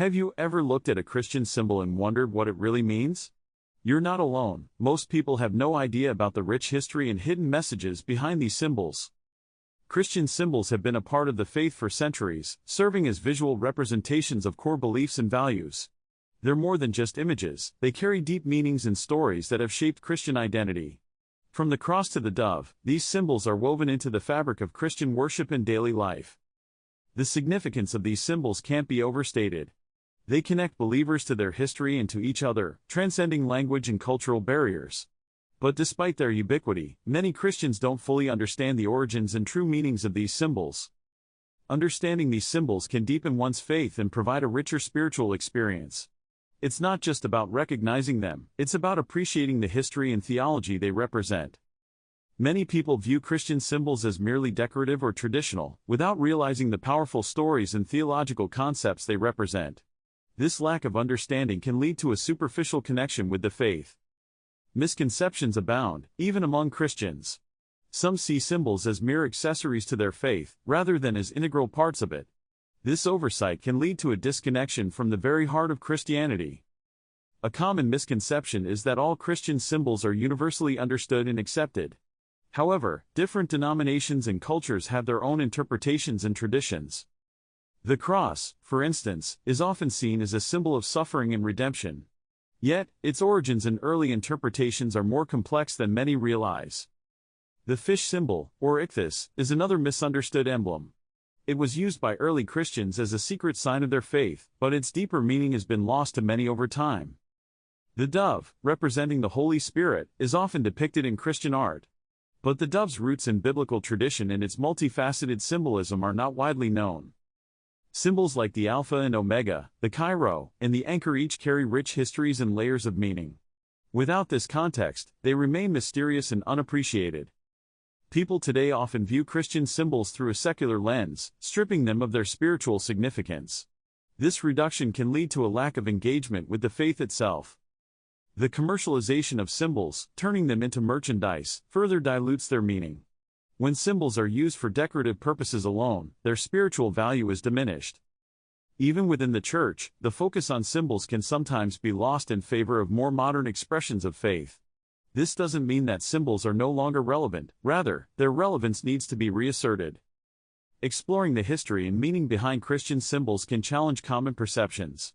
Have you ever looked at a Christian symbol and wondered what it really means? You're not alone. Most people have no idea about the rich history and hidden messages behind these symbols. Christian symbols have been a part of the faith for centuries, serving as visual representations of core beliefs and values. They're more than just images, they carry deep meanings and stories that have shaped Christian identity. From the cross to the dove, these symbols are woven into the fabric of Christian worship and daily life. The significance of these symbols can't be overstated. They connect believers to their history and to each other, transcending language and cultural barriers. But despite their ubiquity, many Christians don't fully understand the origins and true meanings of these symbols. Understanding these symbols can deepen one's faith and provide a richer spiritual experience. It's not just about recognizing them, it's about appreciating the history and theology they represent. Many people view Christian symbols as merely decorative or traditional, without realizing the powerful stories and theological concepts they represent. This lack of understanding can lead to a superficial connection with the faith. Misconceptions abound, even among Christians. Some see symbols as mere accessories to their faith, rather than as integral parts of it. This oversight can lead to a disconnection from the very heart of Christianity. A common misconception is that all Christian symbols are universally understood and accepted. However, different denominations and cultures have their own interpretations and traditions. The cross, for instance, is often seen as a symbol of suffering and redemption. Yet, its origins and early interpretations are more complex than many realize. The fish symbol, or Ichthys, is another misunderstood emblem. It was used by early Christians as a secret sign of their faith, but its deeper meaning has been lost to many over time. The dove, representing the Holy Spirit, is often depicted in Christian art. But the dove's roots in biblical tradition and its multifaceted symbolism are not widely known. Symbols like the Alpha and Omega, the Chi-Rho, and the anchor each carry rich histories and layers of meaning. Without this context, they remain mysterious and unappreciated. People today often view Christian symbols through a secular lens, stripping them of their spiritual significance. This reduction can lead to a lack of engagement with the faith itself. The commercialization of symbols, turning them into merchandise, further dilutes their meaning. When symbols are used for decorative purposes alone, their spiritual value is diminished. Even within the church, the focus on symbols can sometimes be lost in favor of more modern expressions of faith. This doesn't mean that symbols are no longer relevant, rather, their relevance needs to be reasserted. Exploring the history and meaning behind Christian symbols can challenge common perceptions.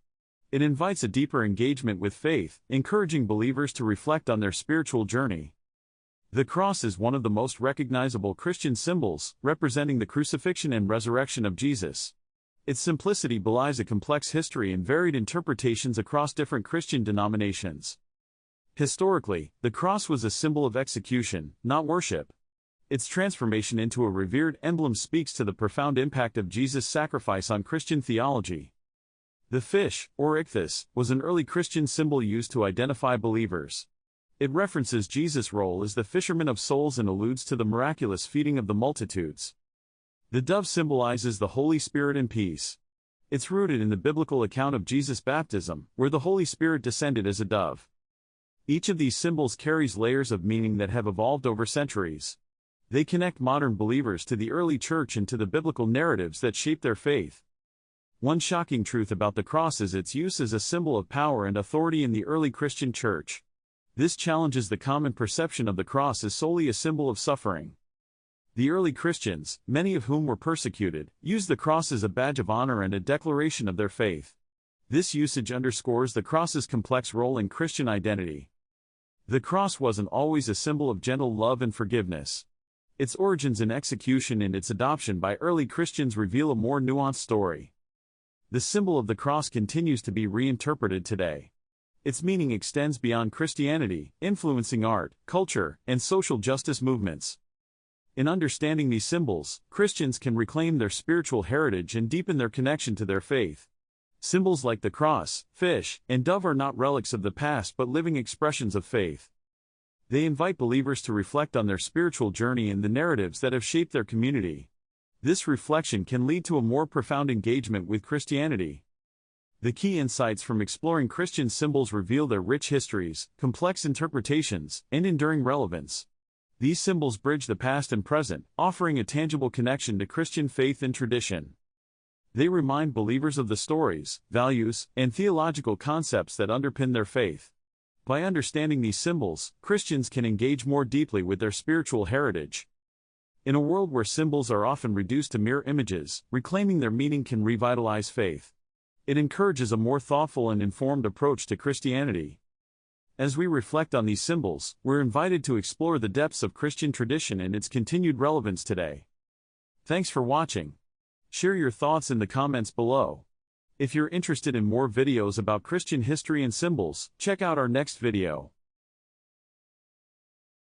It invites a deeper engagement with faith, encouraging believers to reflect on their spiritual journey. The cross is one of the most recognizable Christian symbols, representing the crucifixion and resurrection of Jesus. Its simplicity belies a complex history and varied interpretations across different Christian denominations. Historically, the cross was a symbol of execution, not worship. Its transformation into a revered emblem speaks to the profound impact of Jesus' sacrifice on Christian theology. The fish, or Ichthys, was an early Christian symbol used to identify believers. It references Jesus' role as the fisherman of souls and alludes to the miraculous feeding of the multitudes. The dove symbolizes the Holy Spirit and peace. It's rooted in the biblical account of Jesus' baptism, where the Holy Spirit descended as a dove. Each of these symbols carries layers of meaning that have evolved over centuries. They connect modern believers to the early church and to the biblical narratives that shape their faith. One shocking truth about the cross is its use as a symbol of power and authority in the early Christian church. This challenges the common perception of the cross as solely a symbol of suffering. The early Christians, many of whom were persecuted, used the cross as a badge of honor and a declaration of their faith. This usage underscores the cross's complex role in Christian identity. The cross wasn't always a symbol of gentle love and forgiveness. Its origins in execution and its adoption by early Christians reveal a more nuanced story. The symbol of the cross continues to be reinterpreted today. Its meaning extends beyond Christianity, influencing art, culture, and social justice movements. In understanding these symbols, Christians can reclaim their spiritual heritage and deepen their connection to their faith. Symbols like the cross, fish, and dove are not relics of the past but living expressions of faith. They invite believers to reflect on their spiritual journey and the narratives that have shaped their community. This reflection can lead to a more profound engagement with Christianity. The key insights from exploring Christian symbols reveal their rich histories, complex interpretations, and enduring relevance. These symbols bridge the past and present, offering a tangible connection to Christian faith and tradition. They remind believers of the stories, values, and theological concepts that underpin their faith. By understanding these symbols, Christians can engage more deeply with their spiritual heritage. In a world where symbols are often reduced to mere images, reclaiming their meaning can revitalize faith. It encourages a more thoughtful and informed approach to Christianity. As we reflect on these symbols, we're invited to explore the depths of Christian tradition and its continued relevance today. Thanks for watching. Share your thoughts in the comments below. If you're interested in more videos about Christian history and symbols, check out our next video.